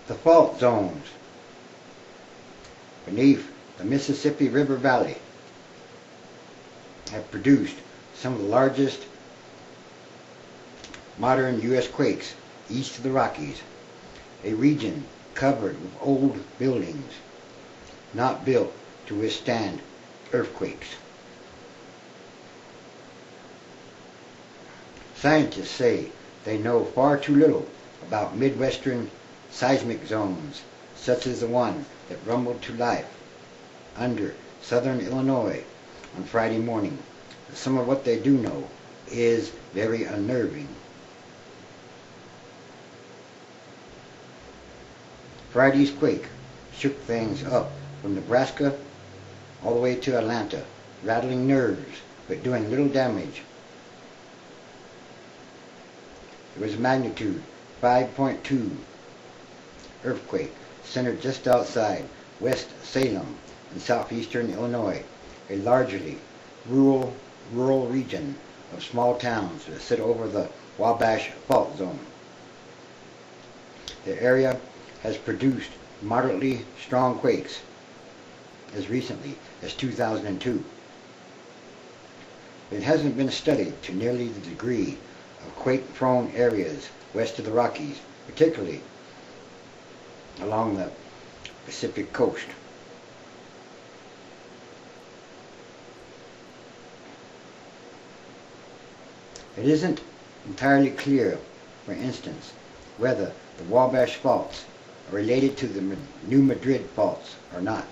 The fault zones beneath the Mississippi River Valley have produced some of the largest modern U.S. quakes east of the Rockies, a region covered with old buildings not built to withstand earthquakes. Scientists say they know far too little about Midwestern seismic zones, such as the one that rumbled to life under southern Illinois on Friday morning. Some of what they do know is very unnerving. Friday's quake shook things up from Nebraska all the way to Atlanta, rattling nerves but doing little damage. It was a magnitude 5.2 earthquake centered just outside West Salem in southeastern Illinois, a largely rural region of small towns that sit over the Wabash Fault Zone. The area has produced moderately strong quakes as recently as 2002. It hasn't been studied to nearly the degree of quake-prone areas west of the Rockies, particularly along the Pacific coast. It isn't entirely clear, for instance, whether the Wabash faults are related to the New Madrid faults or not.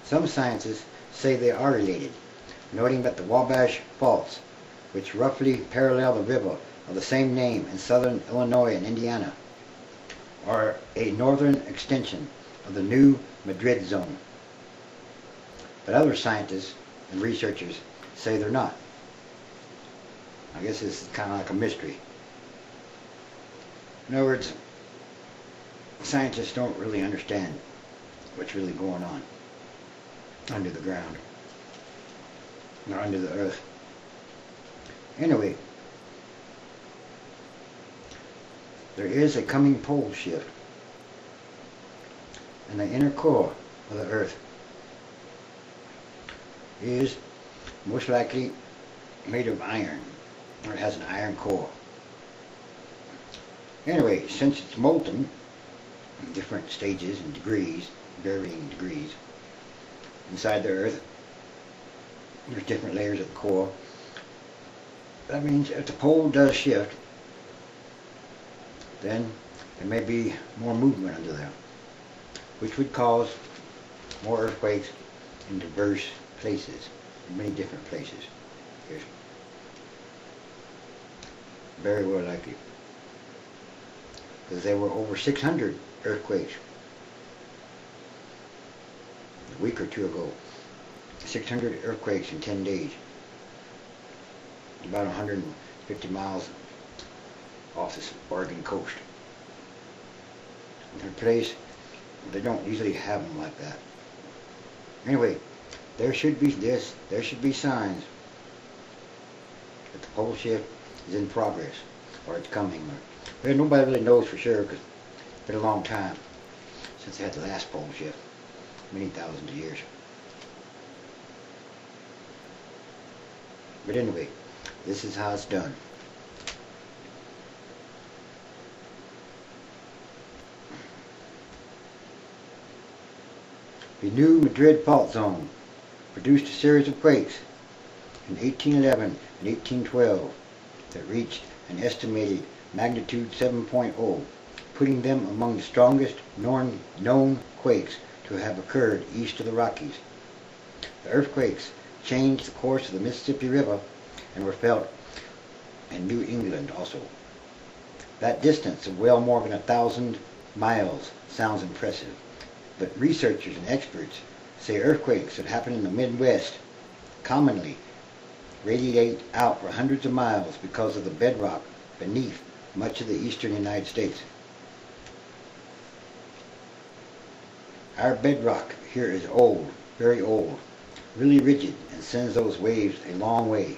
Some scientists say they are related, noting that the Wabash faults, which roughly parallel the river of the same name in southern Illinois and Indiana, are a northern extension of the New Madrid zone. But other scientists and researchers say they're not. I guess this is kind of like a mystery. In other words, scientists don't really understand what's really going on under the ground or under the earth. Anyway, there is a coming pole shift in the inner core of the earth. It is most likely made of iron, or it has an iron core. Anyway, since it's molten in different stages and degrees, varying degrees, inside the earth, there's different layers of the core. That means if the pole does shift, then there may be more movement under there, which would cause more earthquakes in diverse places, in many different places. Yes. Very well likely. Because there were over 600 earthquakes a week or two ago. 600 earthquakes in 10 days. About 150 miles off the Oregon coast. In a place, they don't usually have them like that. Anyway, there should be signs that the pole shift is in progress, or it's coming. But nobody really knows for sure, because it's been a long time since they had the last pole shift, many thousands of years. But anyway, this is how it's done. The New Madrid Fault Zone produced a series of quakes in 1811 and 1812 that reached an estimated magnitude 7.0, putting them among the strongest known quakes to have occurred east of the Rockies. The earthquakes changed the course of the Mississippi River and were felt in New England also. That distance of well more than 1,000 miles sounds impressive, but researchers and experts say earthquakes that happen in the Midwest commonly radiate out for hundreds of miles because of the bedrock beneath much of the eastern United States. Our bedrock here is old, very old, really rigid, and sends those waves a long way.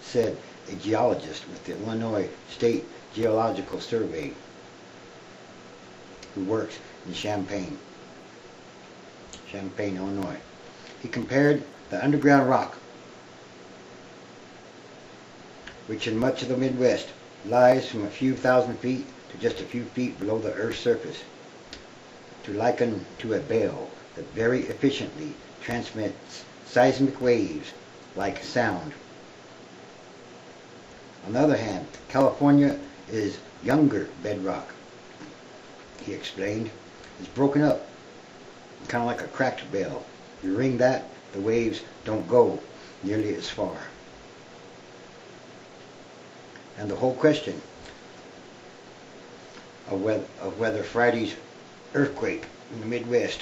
Said a geologist with the Illinois State Geological Survey who works in Champaign, Illinois. He compared the underground rock, which in much of the Midwest lies from a few thousand feet to just a few feet below the Earth's surface, to liken to a bell that very efficiently transmits seismic waves like sound. On the other hand, California is younger bedrock, he explained. It's broken up, kind of like a cracked bell. You ring that, the waves don't go nearly as far. And the whole question of whether Friday's earthquake in the Midwest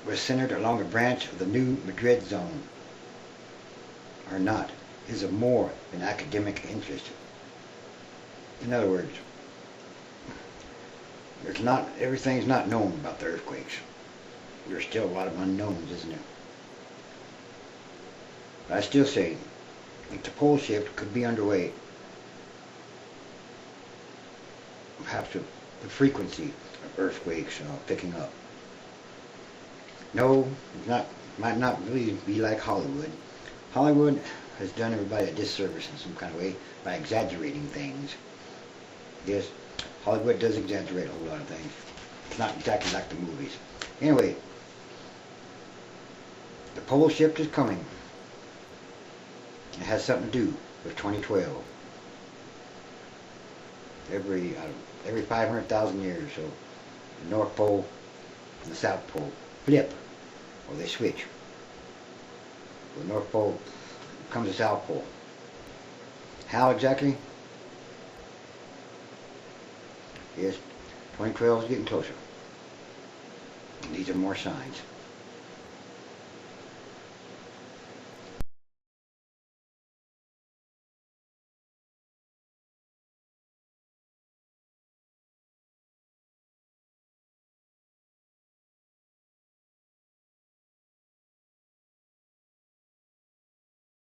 was centered along a branch of the new Madrid zone or not is of more than academic interest. In other words, everything's not known about the earthquakes. There's still a lot of unknowns, isn't there? But I still say that the pole shift could be underway. Perhaps the frequency of earthquakes picking up. No, might not really be like Hollywood. Hollywood has done everybody a disservice in some kind of way by exaggerating things. Yes, Hollywood does exaggerate a whole lot of things. It's not exactly like the movies. Anyway, the pole shift is coming. It has something to do with 2012. Every 500,000 years or so, the North Pole and the South Pole flip, or they switch. The North Pole becomes the South Pole. How exactly? Yes, 2012 is getting closer. And these are more signs.